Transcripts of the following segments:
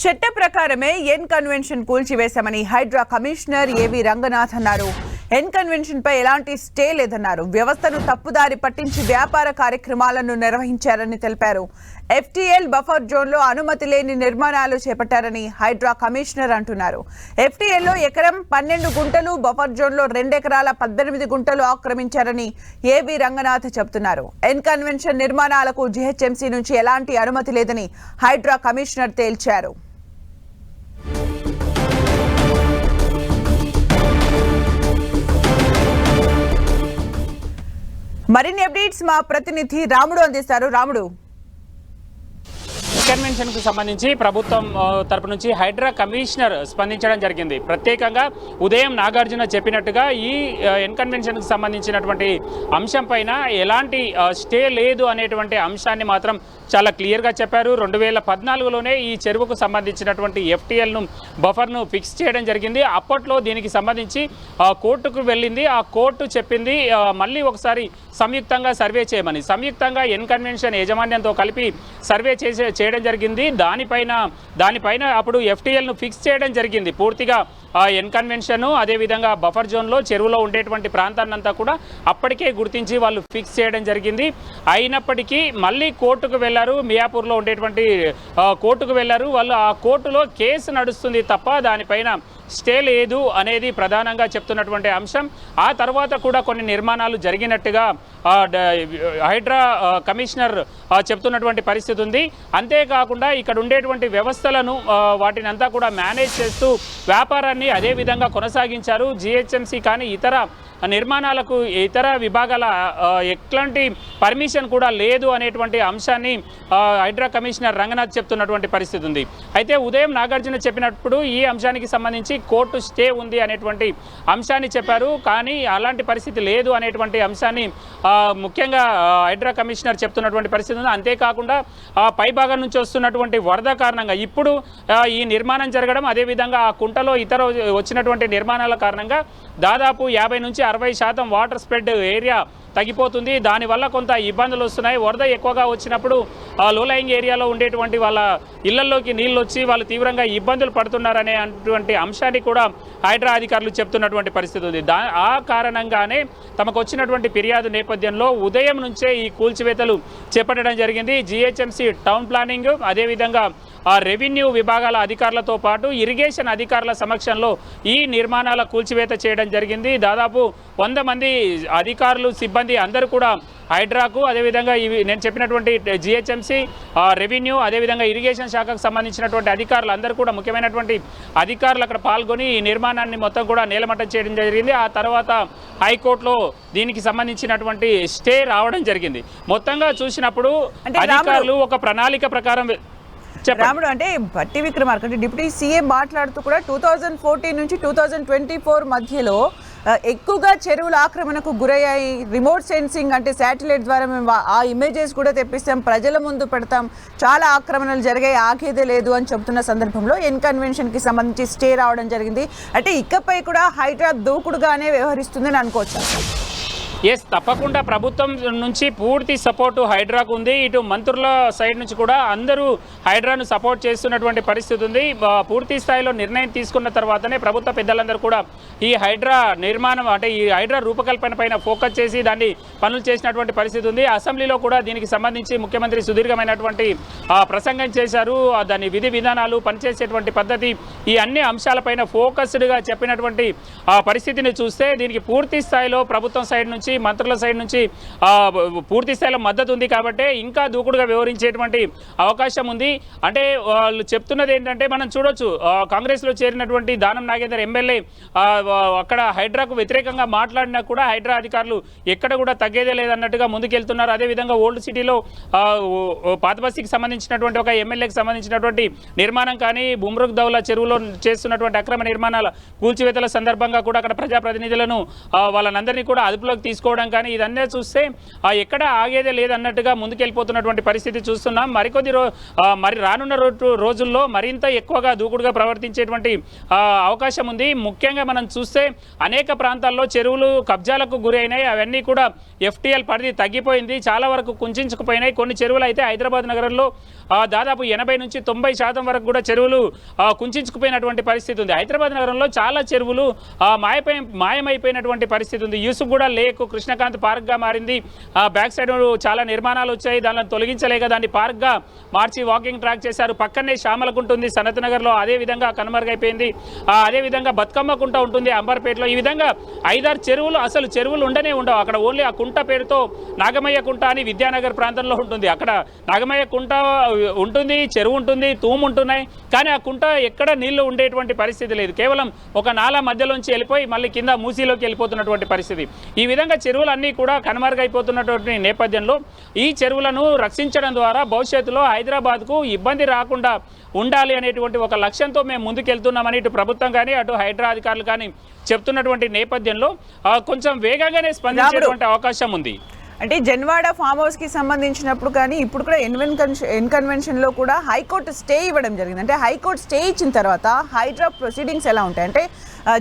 చట్ట ప్రకారమే N convention కూల్చివేశామని Hydraa commissioner ఏవి రంగనాథ్ అన్నారు. ఎన్ కన్వెన్షన్ పై ఎలాంటి స్టే లేదన్నారు. వ్యవస్థను తప్పుదారి పట్టించి వ్యాపార కార్యక్రమాలను నిర్వహించారని తెలిపారు. ఎఫ్టీఎల్ బఫర్ జోన్ లో అనుమతి లేని నిర్మాణాలు చేపట్టారని హైడ్రా కమిషనర్ అంటున్నారు. ఎఫ్టీఎల్ లో ఎకరం 12 గుంటలు, బఫర్ జోన్ లో 2 ఎకరాల 18 గుంటలు ఆక్రమించారని ఏవి రంగనాథ్ చెబుతున్నారు. ఎన్ కన్వెన్షన్ నిర్మాణాలకు జీహెచ్ఎంసీ నుంచి ఎలాంటి అనుమతి లేదని హైడ్రా కమిషనర్ తేల్చారు. మరిన్ని అప్డేట్స్ మా ప్రతినిధి రాముడు అందిస్తారు. రాముడు, కన్వెన్షన్ కు సంబంధించి ప్రభుత్వం తరపు నుంచి హైడ్రా కమిషనర్ స్పందించడం జరిగింది. ప్రత్యేకంగా ఉదయం నాగార్జున చెప్పినట్టుగా ఈ ఎన్ కన్వెన్షన్ కు సంబంధించినటువంటి అంశం పైన ఎలాంటి స్టే లేదు అనేటువంటి అంశాన్ని మాత్రం చాలా క్లియర్గా చెప్పారు. 2014లోనే ఈ చెరువుకు సంబంధించినటువంటి ఎఫ్టీఎల్ను బఫర్ను ఫిక్స్ చేయడం జరిగింది. అప్పట్లో దీనికి సంబంధించి కోర్టుకు వెళ్ళింది. ఆ కోర్టు చెప్పింది మళ్ళీ ఒకసారి సంయుక్తంగా సర్వే చేయమని. సంయుక్తంగా ఎన్ కన్వెన్షన్ యాజమాన్యంతో కలిపి సర్వే చేయడం జరిగింది. దానిపైన అప్పుడు ఎఫ్టీఎల్ను ఫిక్స్ చేయడం జరిగింది. పూర్తిగా ఎన్ కన్వెన్షన్ అదేవిధంగా బఫర్ జోన్లో చెరువులో ఉండేటువంటి ప్రాంతాన్నంతా కూడా అప్పటికే గుర్తించి వాళ్ళు ఫిక్స్ చేయడం జరిగింది. అయినప్పటికీ మళ్ళీ కోర్టుకు వెళ్ళారు. మియాపూర్లో ఉండేటువంటి కోర్టుకు వెళ్ళారు. వాళ్ళు ఆ కోర్టులో కేసు నడుస్తుంది తప్ప దానిపైన స్టే లేదు అనేది ప్రధానంగా చెప్తున్నటువంటి అంశం. ఆ తర్వాత కూడా కొన్ని నిర్మాణాలు జరిగినట్టుగా హైడ్రా కమిషనర్ చెప్తున్నటువంటి పరిస్థితి ఉంది. అంతేకాకుండా ఇక్కడ ఉండేటువంటి వ్యవస్థలను వాటిని అంతా కూడా మేనేజ్ చేస్తూ వ్యాపారాన్ని అదేవిధంగా కొనసాగించారు. జిహెచ్ఎంసీ కానీ ఇతర నిర్మాణాలకు ఇతర విభాగాల ఎట్లాంటి పర్మిషన్ కూడా లేదు అనేటువంటి అంశాన్ని హైడ్రా కమిషనర్ రంగనాథ్ చెప్తున్నటువంటి పరిస్థితి ఉంది. అయితే ఉదయం నాగార్జున చెప్పినప్పుడు ఈ అంశానికి సంబంధించి కోర్టు స్టే ఉంది అనేటువంటి అంశాన్ని చెప్పారు. కానీ అలాంటి పరిస్థితి లేదు అనేటువంటి అంశాన్ని ముఖ్యంగా హైడ్రా కమిషనర్ చెప్తున్నటువంటి పరిస్థితి ఉంది. అంతేకాకుండా పైభాగం నుంచి వస్తున్నటువంటి వరద కారణంగా ఇప్పుడు ఈ నిర్మాణం జరగడం, అదేవిధంగా ఆ కుంటలో ఇతర వచ్చినటువంటి నిర్మాణాల కారణంగా దాదాపు 50 నుంచి 60% వాటర్ స్ప్రెడ్ ఏరియా తగ్గిపోతుంది. దానివల్ల కొంత ఇబ్బందులు వస్తున్నాయి. వరద ఎక్కువగా వచ్చినప్పుడు లోలయింగ్ ఏరియాలో ఉండేటువంటి వాళ్ళ ఇళ్లలోకి నీళ్ళు వచ్చి వాళ్ళు తీవ్రంగా ఇబ్బందులు పడుతున్నారనే అటువంటి అంశాన్ని కూడా హైడ్రా అధికారులు చెప్తున్నటువంటి పరిస్థితి ఉంది. ఆ కారణంగానే తమకు వచ్చినటువంటి ఫిర్యాదు నేపథ్యంలో ఉదయం నుంచే ఈ కూల్చివేతలు చేపట్టడం జరిగింది. జిహెచ్ఎంసీ టౌన్ ప్లానింగ్ అదేవిధంగా రెవెన్యూ విభాగాల అధికారులతో పాటు ఇరిగేషన్ అధికారుల సమక్షంలో ఈ నిర్మాణాల కూల్చివేత చేయడం జరిగింది. దాదాపు 100 మంది అధికారులు, సిబ్బంది అందరూ కూడా హైడ్రాకు అదేవిధంగా ఇవి నేను చెప్పినటువంటి జిహెచ్ఎంసీ, రెవెన్యూ అదేవిధంగా ఇరిగేషన్ శాఖకు సంబంధించినటువంటి అధికారులు అందరూ కూడా ముఖ్యమైనటువంటి అధికారులు అక్కడ పాల్గొని ఈ నిర్మాణాన్ని మొత్తం కూడా నేలమట్టం చేయడం జరిగింది. ఆ తర్వాత హైకోర్టులో దీనికి సంబంధించినటువంటి స్టే రావడం జరిగింది. మొత్తంగా చూసినప్పుడు అధికారులు ఒక ప్రణాళిక ప్రకారం రాముడు, అంటే భట్టి విక్రమార్క అంటే డిప్యూటీ సీఎం మాట్లాడుతూ కూడా 2014 నుంచి 2024 మధ్యలో ఎక్కువగా చెరువుల ఆక్రమణకు గురయ్యాయి. రిమోట్ సెన్సింగ్ అంటే శాటిలైట్ ద్వారా మేము ఆ ఇమేజెస్ కూడా తెప్పిస్తాం, ప్రజల ముందు పెడతాం, చాలా ఆక్రమణలు జరిగాయి, ఆగేదే లేదు అని చెప్తున్న సందర్భంలో ఎన్ కన్వెన్షన్కి సంబంధించి స్టే రావడం జరిగింది. అంటే ఇకపై కూడా హైడ్రా దూకుడుగానే వ్యవహరిస్తుందని అనుకోవచ్చు. ఎస్, తప్పకుండా ప్రభుత్వం నుంచి పూర్తి సపోర్టు హైడ్రాకు ఉంది. ఇటు మంత్రుల సైడ్ నుంచి కూడా అందరూ హైడ్రాను సపోర్ట్ చేస్తున్నటువంటి పరిస్థితి ఉంది. పూర్తి స్థాయిలో నిర్ణయం తీసుకున్న తర్వాతనే ప్రభుత్వ పెద్దలందరూ కూడా ఈ హైడ్రా నిర్మాణం అంటే ఈ హైడ్రా రూపకల్పన పైన ఫోకస్ చేసి దాన్ని పనులు చేసినటువంటి పరిస్థితి ఉంది. అసెంబ్లీలో కూడా దీనికి సంబంధించి ముఖ్యమంత్రి సుదీర్ఘమైనటువంటి ప్రసంగం చేశారు. దాని విధి విధానాలు, పనిచేసేటువంటి పద్ధతి, ఈ అన్ని అంశాలపైన ఫోకస్డ్గా చెప్పినటువంటి పరిస్థితిని చూస్తే దీనికి పూర్తి స్థాయిలో ప్రభుత్వం సైడ్ నుంచి, మంత్రుల సైడ్ నుంచి పూర్తి స్థాయిలో మద్దతు ఉంది. కాబట్టి ఇంకా దూకుడుగా వ్యవహరించేటువంటి అవకాశం ఉంది. అంటే వాళ్ళు చెప్తున్నది ఏంటంటే మనం చూడొచ్చు, కాంగ్రెస్లో చేరినటువంటి దానం నాగేందర్ ఎమ్మెల్యే అక్కడ హైడ్రాకు వ్యతిరేకంగా మాట్లాడినా కూడా హైడ్రా అధికారులు ఎక్కడ కూడా తగ్గేదే లేదన్నట్టుగా ముందుకెళ్తున్నారు. అదేవిధంగా ఓల్డ్ సిటీలో పాతబస్తీకి సంబంధించినటువంటి ఒక ఎమ్మెల్యేకి సంబంధించినటువంటి నిర్మాణం కానీ, బుమ్రుక్ దౌలా చెరువులో చేస్తున్నటువంటి అక్రమ నిర్మాణాల కూల్చివేతల సందర్భంగా కూడా అక్కడ ప్రజాప్రతినిధులను వాళ్ళందరినీ కూడా అదుపులోకి చూసుకోవడం కానీ ఇదన్నీ చూస్తే ఎక్కడ ఆగేదే లేదన్నట్టుగా ముందుకెళ్ళిపోతున్నటువంటి పరిస్థితి చూస్తున్నాం. మరి రానున్న రోజుల్లో మరింత ఎక్కువగా దూకుడుగా ప్రవర్తించేటువంటి అవకాశం ఉంది. ముఖ్యంగా మనం చూస్తే అనేక ప్రాంతాల్లో చెరువులు కబ్జాలకు గురైనాయి. అవన్నీ కూడా FTL పరిధి తగ్గిపోయింది, చాలా వరకు కుంచుకుపోయినాయి. కొన్ని చెరువులు అయితే హైదరాబాద్ నగరంలో దాదాపు 80 నుంచి 90% వరకు కూడా చెరువులు కుంచుకుపోయినటువంటి పరిస్థితి ఉంది. హైదరాబాద్ నగరంలో చాలా చెరువులు మాయమైపోయినటువంటి పరిస్థితి ఉంది. యూసుఫ్గూడ లేక్ కృష్ణకాంత్ పార్క్గా మారింది. బ్యాక్ సైడ్ చాలా నిర్మాణాలు వచ్చాయి, దానిని తొలగించలేక దాన్ని పార్క్గా మార్చి వాకింగ్ ట్రాక్ చేశారు. పక్కనే శ్యామలకుంట ఉంది సనత్ నగర్లో, అదే విధంగా కనుమరుగైపోయింది. అదేవిధంగా బతుకమ్మకుంట ఉంటుంది అంబర్పేటలో. ఈ విధంగా 5-6 చెరువులు అసలు చెరువులు ఉండనే ఉండవు. అక్కడ ఓన్లీ ఆ కుంట పేరుతో నాగమయ్య కుంట అని విద్యానగర్ ప్రాంతంలో ఉంటుంది. అక్కడ నాగమయ్య కుంట ఉంటుంది, చెరువు ఉంటుంది, తూము ఉంటున్నాయి, కానీ ఆ కుంట ఎక్కడ నీళ్లు ఉండేటువంటి పరిస్థితి లేదు. కేవలం ఒక నాలా మధ్యలోంచి వెళ్ళిపోయి మళ్ళీ కింద మూసీలోకి వెళ్ళిపోతున్నటువంటి పరిస్థితి. ఈ విధంగా చెరువులన్నీ కూడా కనుమరుగైపోతున్నటువంటి నేపథ్యంలో ఈ చెరువులను రక్షించడం ద్వారా భవిష్యత్తులో హైదరాబాద్కు ఇబ్బంది రాకుండా ఉండాలి అనేటువంటి ఒక లక్ష్యంతో మేము ముందుకెళ్తున్నామని ఇటు ప్రభుత్వం కానీ అటు హైడ్రా అధికారులు కానీ చెప్తున్నటువంటి నేపథ్యంలో కొంచెం వేగంగానే స్పందించేటువంటి అవకాశం ఉంది. అంటే జన్వాడ ఫామ్ హౌస్కి సంబంధించినప్పుడు కానీ ఇప్పుడు కూడా ఎన్కన్వెన్షన్లో కూడా హైకోర్టు స్టే ఇవ్వడం జరిగింది. అంటే హైకోర్టు స్టే ఇచ్చిన తర్వాత హైడ్రా ప్రొసీడింగ్స్ ఎలా ఉంటాయి అంటే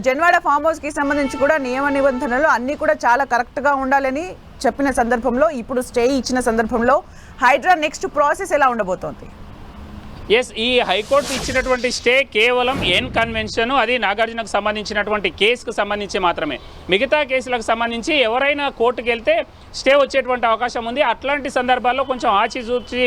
జన్వాడ ఫామ్ హౌస్కి సంబంధించి కూడా నియమ నిబంధనలు అన్నీ కూడా చాలా కరెక్ట్గా ఉండాలని చెప్పిన సందర్భంలో ఇప్పుడు స్టే ఇచ్చిన సందర్భంలో హైడ్రా నెక్స్ట్ ప్రాసెస్ ఎలా ఉండబోతోంది? ఈ హైకోర్టు ఇచ్చినటువంటి స్టే కేవలం కన్వెన్షన్, అది నాగార్జునకు సంబంధించినటువంటి కేసుకు సంబంధించి మాత్రమే. మిగతా కేసులకు సంబంధించి ఎవరైనా కోర్టుకు వెళ్తే స్టే వచ్చేటువంటి అవకాశం ఉంది. అట్లాంటి సందర్భాల్లో కొంచెం ఆచిచూచి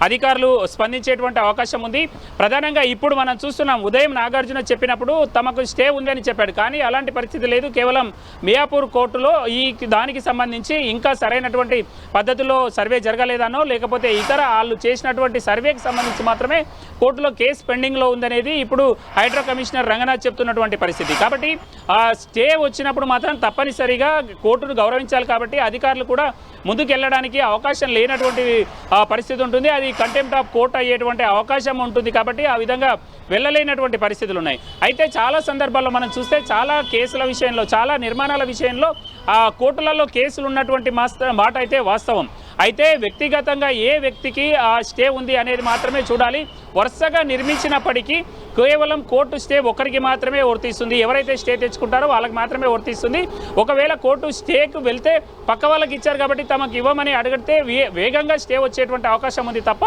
అధికారులు స్పందించేటువంటి అవకాశం ఉంది. ప్రధానంగా ఇప్పుడు మనం చూస్తున్నాం, ఉదయం నాగార్జున చెప్పినప్పుడు తమకు స్టే ఉందని చెప్పాడు, కానీ అలాంటి పరిస్థితి లేదు. కేవలం మియాపూర్ కోర్టులో దానికి సంబంధించి ఇంకా సరైనటువంటి పద్ధతిలో సర్వే జరగలేదనో లేకపోతే ఇతర వాళ్ళు చేసినటువంటి సర్వేకి సంబంధించి మాత్రమే కోర్టులో కేసు పెండింగ్లో ఉందనేది ఇప్పుడు హైడ్రా కమిషనర్ రంగనాథ్ చెప్తున్నటువంటి పరిస్థితి. కాబట్టి స్టే వచ్చినప్పుడు మాత్రం తప్పనిసరిగా కోర్టును గౌరవించాలి. కాబట్టి అధికారులు కూడా ముందుకు వెళ్ళడానికి అవకాశం లేనటువంటి పరిస్థితి ఉంటుంది. అది కంటెంప్ట్ ఆఫ్ కోర్ట్ అయ్యేటువంటి అవకాశం ఉంటుంది. కాబట్టి ఆ విధంగా వెళ్ళలేనటువంటి పరిస్థితులు ఉన్నాయి. అయితే చాలా సందర్భాల్లో మనం చూస్తే చాలా కేసుల విషయంలో, చాలా నిర్మాణాల విషయంలో కోర్టులలో కేసులు ఉన్నటువంటి మాట అయితే వాస్తవం. అయితే వ్యక్తిగతంగా ఏ వ్యక్తికి ఆ స్టే ఉంది అనేది మాత్రమే చూడాలి. వరుసగా నిర్మించినప్పటికీ కేవలం కోర్టు స్టే ఒకరికి మాత్రమే వర్తిస్తుంది. ఎవరైతే స్టే తెచ్చుకుంటారో వాళ్ళకి మాత్రమే వర్తిస్తుంది. ఒకవేళ కోర్టు స్టేకు వెళ్తే పక్క వాళ్ళకి ఇచ్చారు కాబట్టి తమకు ఇవ్వమని అడిగితే వేగంగా స్టే వచ్చేటువంటి అవకాశం ఉంది తప్ప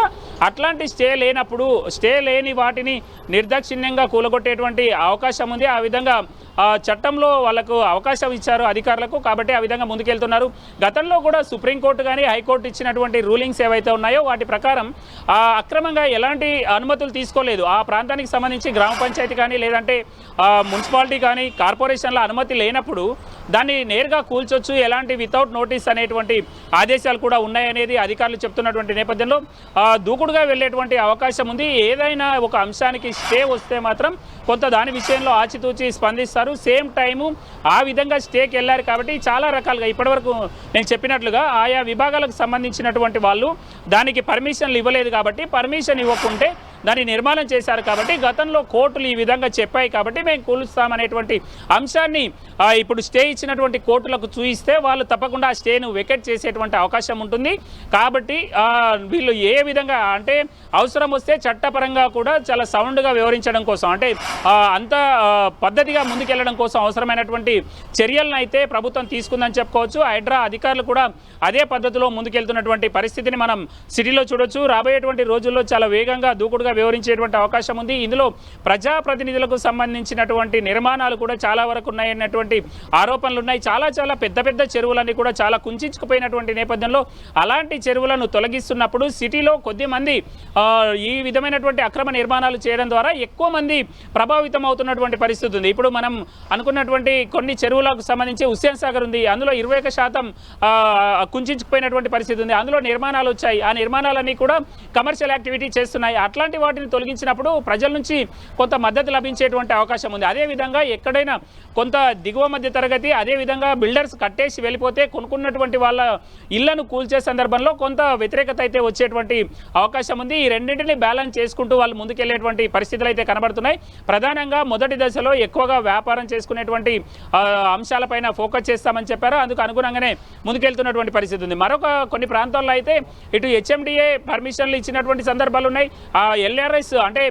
అట్లాంటి స్టే లేనప్పుడు స్టే లేని వాటిని నిర్దాక్షిణ్యంగా కూలగొట్టేటువంటి అవకాశం ఉంది. ఆ విధంగా చట్టంలో వాళ్ళకు అవకాశం ఇచ్చారు అధికారులకు, కాబట్టి ఆ విధంగా ముందుకెళ్తున్నారు. గతంలో కూడా సుప్రీంకోర్టు కానీ హైకోర్టు ఇచ్చినటువంటి రూలింగ్స్ ఏవైతే ఉన్నాయో వాటి ప్రకారం అక్రమంగా ఎలాంటి అనుమతులు తీసుకోలేదు. ఆ ప్రాంతానికి సంబంధించి గ్రామ పంచాయతీ కానీ లేదంటే మున్సిపాలిటీ కానీ కార్పొరేషన్ల అనుమతి లేనప్పుడు దాన్ని నేరుగా కూల్చొచ్చు, ఎలాంటి వితౌట్ నోటీస్ అనేటువంటి ఆదేశాలు కూడా ఉన్నాయనేది అధికారులు చెప్తున్నటువంటి నేపథ్యంలో దూకుడుగా వెళ్ళేటువంటి అవకాశం ఉంది. ఏదైనా ఒక అంశానికి స్టే వస్తే మాత్రం కొంత దాని విషయంలో ఆచితూచి స్పందిస్తారు. సేమ్ టైము ఆ విధంగా స్టేకి వెళ్ళారు కాబట్టి చాలా రకాలుగా ఇప్పటివరకు నేను చెప్పినట్లుగా ఆయా విభాగాలకు సంబంధించినటువంటి వాళ్ళు దానికి పర్మిషన్లు ఇవ్వలేదు కాబట్టి పర్మిషన్ ఇవ్వకుంటే దాన్ని నిర్మాణం చేశారు. కాబట్టి గతంలో కోర్టులు ఈ విధంగా చెప్పాయి కాబట్టి మేము కూలుస్తామనేటువంటి అంశాన్ని ఇప్పుడు స్టే ఇచ్చినటువంటి కోర్టులకు చూయిస్తే వాళ్ళు తప్పకుండా ఆ స్టేను వెకెట్ చేసేటువంటి అవకాశం ఉంటుంది. కాబట్టి వీళ్ళు ఏ విధంగా అంటే అవసరం వస్తే చట్టపరంగా కూడా చాలా సౌండ్గా వ్యవహరించడం కోసం అంటే అంత పద్ధతిగా ముందుకెళ్లడం కోసం అవసరమైనటువంటి చర్యలను అయితే ప్రభుత్వం తీసుకుందని చెప్పుకోవచ్చు. హైడ్రా అధికారులు కూడా అదే పద్ధతిలో ముందుకెళ్తున్నటువంటి పరిస్థితిని మనం సిటీలో చూడొచ్చు. రాబోయేటువంటి రోజుల్లో చాలా వేగంగా దూకుడుగా వివరించేటువంటి అవకాశం ఉంది. ఇందులో ప్రజాప్రతినిధులకు సంబంధించినటువంటి నిర్మాణాలు కూడా చాలా వరకు ఉన్నాయన్నటువంటి ఆరోపణలు ఉన్నాయి. చాలా పెద్ద పెద్ద చెరువులన్నీ కూడా చాలా కుంచుకుపోయినటువంటి నేపథ్యంలో అలాంటి చెరువులను తొలగిస్తున్నప్పుడు సిటీలో కొద్దిమంది ఈ విధమైనటువంటి అక్రమ నిర్మాణాలు చేయడం ద్వారా ఎక్కువ మంది ప్రభావితం అవుతున్నటువంటి పరిస్థితి ఉంది. ఇప్పుడు మనం అనుకున్నటువంటి కొన్ని చెరువులకు సంబంధించి హుస్సేన్ సాగర్ ఉంది, అందులో 21% కుంచుకుపోయినటువంటి పరిస్థితి ఉంది. అందులో నిర్మాణాలు వచ్చాయి, ఆ నిర్మాణాలన్నీ కూడా కమర్షియల్ యాక్టివిటీ చేస్తున్నాయి. అట్లాంటి వాటిని తొలగించినప్పుడు ప్రజల నుంచి కొంత మద్దతు లభించేటువంటి అవకాశం ఉంది. అదేవిధంగా ఎక్కడైనా కొంత దిగువ మధ్య తరగతి అదేవిధంగా బిల్డర్స్ కట్టేసి వెళ్ళిపోతే కొనుక్కున్నటువంటి వాళ్ళ ఇళ్లను కూల్చే సందర్భంలో కొంత వ్యతిరేకత అయితే వచ్చేటువంటి అవకాశం ఉంది. ఈ రెండింటిని బ్యాలెన్స్ చేసుకుంటూ వాళ్ళు ముందుకెళ్లేటువంటి పరిస్థితులు అయితే కనబడుతున్నాయి. ప్రధానంగా మొదటి దశలో ఎక్కువగా వ్యాపారం చేసుకునేటువంటి అంశాలపైన ఫోకస్ చేస్తామని చెప్పారు. అందుకు అనుగుణంగానే ముందుకెళ్తున్నటువంటి పరిస్థితి ఉంది. మరొక కొన్ని ప్రాంతాల్లో అయితే ఇటు హెచ్ఎండిఏ పర్మిషన్లు ఇచ్చినటువంటి సందర్భాలు ఉన్నాయి. ఎల్ఆర్ఎస్ అంటే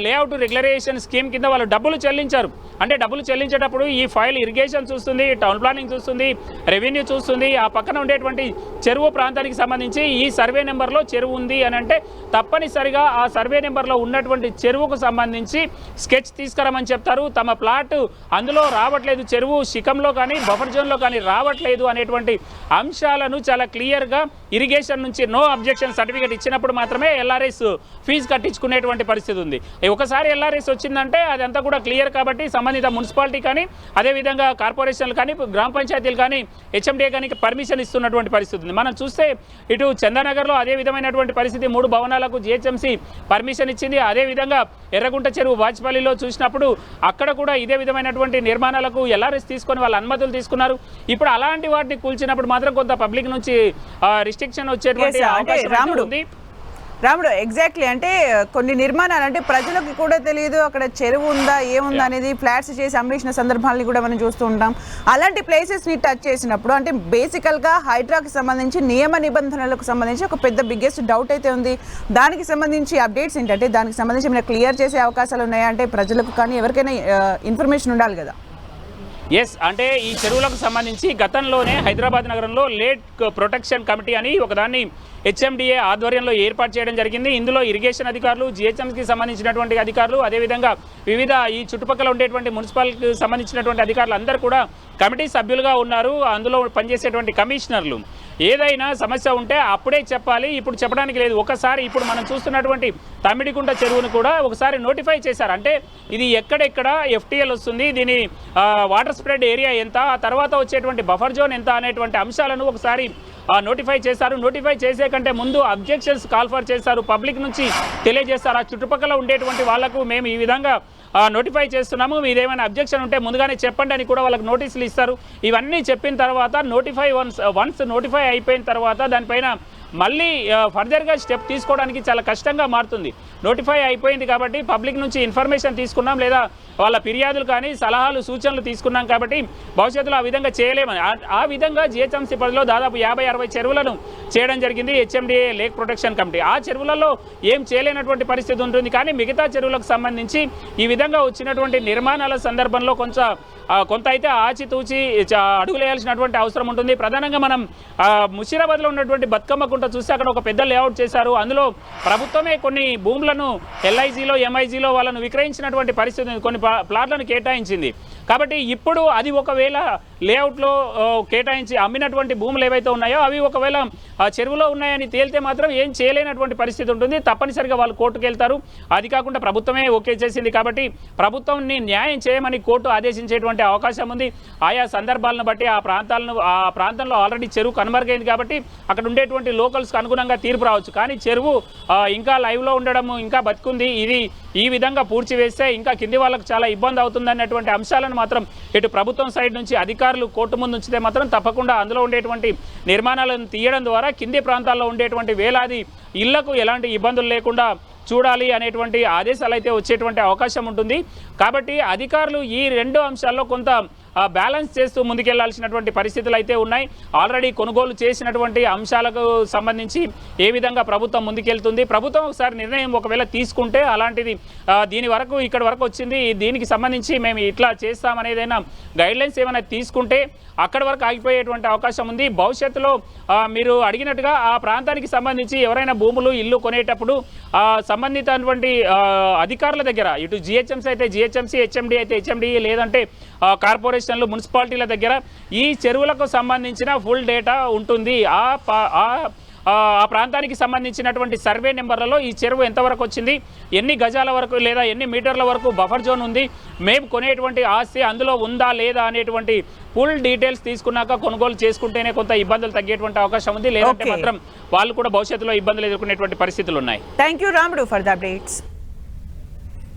లేఅవుట్ రెగ్యులరైజేషన్ స్కీమ్ కింద వాళ్ళు డబ్బులు చెల్లించారు. అంటే డబ్బులు చెల్లించేటప్పుడు ఈ ఫైల్ ఇరిగేషన్ చూస్తుంది, టౌన్ ప్లానింగ్ చూస్తుంది, రెవెన్యూ చూస్తుంది. ఆ పక్కన ఉండేటువంటి చెరువు ప్రాంతానికి సంబంధించి ఈ సర్వే నెంబర్లో చెరువు ఉంది అని అంటే తప్పనిసరిగా ఆ సర్వే నెంబర్లో ఉన్నటువంటి చెరువుకు సంబంధించి స్కెచ్ తీసుకురమని చెప్తారు. తమ ప్లాట్ అందులో రావట్లేదు, చెరువు శిఖంలో కానీ బఫర్ జోన్లో కానీ రావట్లేదు అనేటువంటి అంశాలను చాలా క్లియర్గా ఇరిగేషన్ నుంచి నో అబ్జెక్షన్ సర్టిఫికేట్ ఇచ్చినప్పుడు మాత్రమే ఎల్ఆర్ఎస్ ఫీజు కట్టించుకునేటువంటి పరిస్థితి ఉంది. ఒకసారి ఎల్ఆర్ఎస్ వచ్చిందంటే అదంతా కూడా క్లియర్ కాబట్టి సంబంధిత మున్సిపాలిటీ కానీ అదేవిధంగా కార్పొరేషన్లు కానీ గ్రామ పంచాయతీలు కానీ హెచ్ఎండిఏ కానీ పర్మిషన్ ఇస్తున్నటువంటి పరిస్థితి ఉంది. మనం చూస్తే ఇటు చందానగర్లో అదే విధమైనటువంటి పరిస్థితి 3 భవనాలకు జిహెచ్ఎంసీ పర్మిషన్ ఇచ్చింది. అదేవిధంగా ఎర్రగుంట చెరువు వాజ్పల్లిలో చూసినప్పుడు అక్కడ కూడా ఇదే విధమైనటువంటి నిర్మాణాలకు ఎల్ఆర్ఎస్ తీసుకొని వాళ్ళ అనుమతులు తీసుకున్నారు. ఇప్పుడు అలాంటి వాటిని కూల్చినప్పుడు మాత్రం కొంత పబ్లిక్ నుంచి రిస్ట్రిక్షన్ వచ్చేటువంటి అవకాశం ఉంది. రాముడు, ఎగ్జాక్ట్లీ అంటే కొన్ని నిర్మాణాలు అంటే ప్రజలకు కూడా తెలియదు అక్కడ చెరువు ఉందా ఏముందా అనేది ఫ్లాట్స్ చేసి అమ్మేసిన సందర్భాలను కూడా మనం చూస్తూ ఉంటాం. అలాంటి ప్లేసెస్ని టచ్ చేసినప్పుడు అంటే బేసికల్గా హైడ్రాకి సంబంధించి నియమ నిబంధనలకు సంబంధించి ఒక పెద్ద బిగ్గెస్ట్ డౌట్ అయితే ఉంది. దానికి సంబంధించి అప్డేట్స్ ఏంటంటే దానికి సంబంధించి ఏమైనా క్లియర్ చేసే అవకాశాలు ఉన్నాయా? అంటే ప్రజలకు కానీ ఎవరికైనా ఇన్ఫర్మేషన్ ఉండాలి కదా. ఎస్, అంటే ఈ చెరువులకు సంబంధించి గతంలోనే హైదరాబాద్ నగరంలో లేక్ ప్రొటెక్షన్ కమిటీ అని ఒకదాన్ని హెచ్ఎండిఏ ఆధ్వర్యంలో ఏర్పాటు చేయడం జరిగింది. ఇందులో ఇరిగేషన్ అధికారులు, జిహెచ్ఎంసీకి సంబంధించినటువంటి అధికారులు, అదేవిధంగా వివిధ ఈ చుట్టుపక్కల ఉండేటువంటి మున్సిపాలిటీకి సంబంధించినటువంటి అధికారులు అందరూ కూడా కమిటీ సభ్యులుగా ఉన్నారు. అందులో పనిచేసేటువంటి కమిషనర్లు ఏదైనా సమస్య ఉంటే అప్పుడే చెప్పాలి, ఇప్పుడు చెప్పడానికి లేదు. ఒకసారి ఇప్పుడు మనం చూస్తున్నటువంటి తమ్మిడికుంట చెరువును కూడా ఒకసారి నోటిఫై చేశారు. అంటే ఇది ఎక్కడెక్కడ ఎఫ్టీఎల్ వస్తుంది, దీని వాటర్ స్ప్రెడ్ ఏరియా ఎంత, ఆ తర్వాత వచ్చేటువంటి బఫర్ జోన్ ఎంత అనేటువంటి అంశాలను ఒకసారి నోటిఫై చేశారు. నోటిఫై చేసే కంటే ముందు అబ్జెక్షన్స్ కాల్ఫర్ చేశారు, పబ్లిక్ నుంచి తెలియజేస్తారు. ఆ చుట్టుపక్కల ఉండేటువంటి వాళ్లకు మేము ఈ విధంగా నోటిఫై చేస్తున్నాము, మీదేమైనా అబ్జెక్షన్ ఉంటే ముందుగానే చెప్పండి అని కూడా వాళ్ళకి నోటీసులు ఇస్తారు. ఇవన్నీ చెప్పిన తర్వాత వన్స్ నోటిఫై అయిపోయిన తర్వాత దానిపైన మళ్ళీ ఫర్దర్గా స్టెప్ తీసుకోవడానికి చాలా కష్టంగా మారుతుంది. నోటిఫై అయిపోయింది కాబట్టి పబ్లిక్ నుంచి ఇన్ఫర్మేషన్ తీసుకున్నాం లేదా వాళ్ళ ఫిర్యాదులు కానీ సలహాలు సూచనలు తీసుకున్నాం కాబట్టి భవిష్యత్తులో ఆ విధంగా చేయలేమని ఆ విధంగా జిహెచ్ఎంసీ పరిధిలో దాదాపు 50-60 చెరువులను చేయడం జరిగింది హెచ్ఎండిఏ లేక్ ప్రొటెక్షన్ కమిటీ. ఆ చెరువులలో ఏం చేయలేనటువంటి పరిస్థితి ఉంటుంది. కానీ మిగతా చెరువులకు సంబంధించి ఈ విధంగా వచ్చినటువంటి నిర్మాణాల సందర్భంలో కొంత అయితే ఆచితూచి అడుగులేయాల్సినటువంటి అవసరం ఉంటుంది. ప్రధానంగా మనం ముషీరాబాద్లో ఉన్నటువంటి బతుకమ్మ కుంట చూస్తే అక్కడ ఒక పెద్ద లేఅవుట్ చేశారు. అందులో ప్రభుత్వమే కొన్ని భూములను ఎల్ఐజీలో ఎంఐజీలో వాళ్ళను విక్రయించినటువంటి పరిస్థితి, కొన్ని ప్లాట్లను కేటాయించింది. కాబట్టి ఇప్పుడు అది ఒకవేళ లేఅవుట్లో కేటాయించి అమ్మినటువంటి భూములు ఏవైతే ఉన్నాయో అవి ఒకవేళ చెరువులో ఉన్నాయని తేలితే మాత్రం ఏం చేయలేనటువంటి పరిస్థితి ఉంటుంది. తప్పనిసరిగా వాళ్ళు కోర్టుకు వెళ్తారు. అది కాకుండా ప్రభుత్వమే ఓకే చేసింది కాబట్టి ప్రభుత్వాన్ని న్యాయం చేయమని కోర్టు ఆదేశించేటువంటి అవకాశం ఉంది. ఆయా సందర్భాలను బట్టి ఆ ప్రాంతంలో ఆల్రెడీ చెరువు కనుమరుగైంది కాబట్టి అక్కడ ఉండేటువంటి లోకల్స్కి అనుగుణంగా తీర్పు రావచ్చు. కానీ చెరువు ఇంకా లైవ్లో ఉండడం, ఇంకా బతుకుంది, ఇది ఈ విధంగా పూడ్చివేస్తే ఇంకా కింది వాళ్ళకు చాలా ఇబ్బంది అవుతుంది అన్నటువంటి అంశాలను మాత్రం ఇటు ప్రభుత్వం సైడ్ నుంచి అధికారులు కోర్టు ముందు ఉంచితే మాత్రం తప్పకుండా అందులో ఉండేటువంటి నిర్మాణాలను తీయడం ద్వారా కింది ప్రాంతాల్లో ఉండేటువంటి వేలాది ఇళ్లకు ఎలాంటి ఇబ్బందులు లేకుండా చూడాలి అనేటువంటి ఆదేశాలు అయితే వచ్చేటువంటి అవకాశం ఉంటుంది. కాబట్టి అధికారులు ఈ 2 అంశాల్లో కొంత బ్యాలెన్స్ చేస్తూ ముందుకెళ్లాల్సినటువంటి పరిస్థితులు అయితే ఉన్నాయి. ఆల్రెడీ కొనుగోలు చేసినటువంటి అంశాలకు సంబంధించి ఏ విధంగా ప్రభుత్వం ముందుకెళ్తుంది, ప్రభుత్వం ఒకసారి నిర్ణయం ఒకవేళ తీసుకుంటే అలాంటిది దీని వరకు ఇక్కడ వరకు వచ్చింది, దీనికి సంబంధించి మేము ఇట్లా చేస్తామనేదైనా గైడ్లైన్స్ ఏమైనా తీసుకుంటే అక్కడి వరకు ఆగిపోయేటువంటి అవకాశం ఉంది. భవిష్యత్తులో మీరు అడిగినట్టుగా ఆ ప్రాంతానికి సంబంధించి ఎవరైనా భూములు ఇల్లు కొనేటప్పుడు సంబంధితటువంటి అధికారుల దగ్గర ఇటు జిహెచ్ఎంసీ అయితే జిహెచ్ఎంసీ, హెచ్ఎండి అయితే హెచ్ఎండి, లేదంటే కార్పొరేషన్లు, మున్సిపాలిటీల దగ్గర ఈ చెరువులకు సంబంధించిన ఫుల్ డేటా ఉంటుంది. ఆ ప్రాంతానికి సంబంధించినటువంటి సర్వే నెంబర్లలో ఈ చెరువు ఎంతవరకు వచ్చింది, ఎన్ని గజాల వరకు లేదా ఎన్ని మీటర్ల వరకు బఫర్ జోన్ ఉంది, మేము కొనేటువంటి ఆస్తి అందులో ఉందా లేదా అనేటువంటి ఫుల్ డీటెయిల్స్ తీసుకున్నాక కొనుగోలు చేసుకుంటేనే కొంత ఇబ్బందులు తగ్గేటువంటి అవకాశం ఉంది. లేదంటే మాత్రం వాళ్ళు కూడా భవిష్యత్తులో ఇబ్బందులు ఎదుర్కొనేటువంటి పరిస్థితులు ఉన్నాయి. థ్యాంక్ యూ రాముడు ఫర్ ద అప్డేట్స్.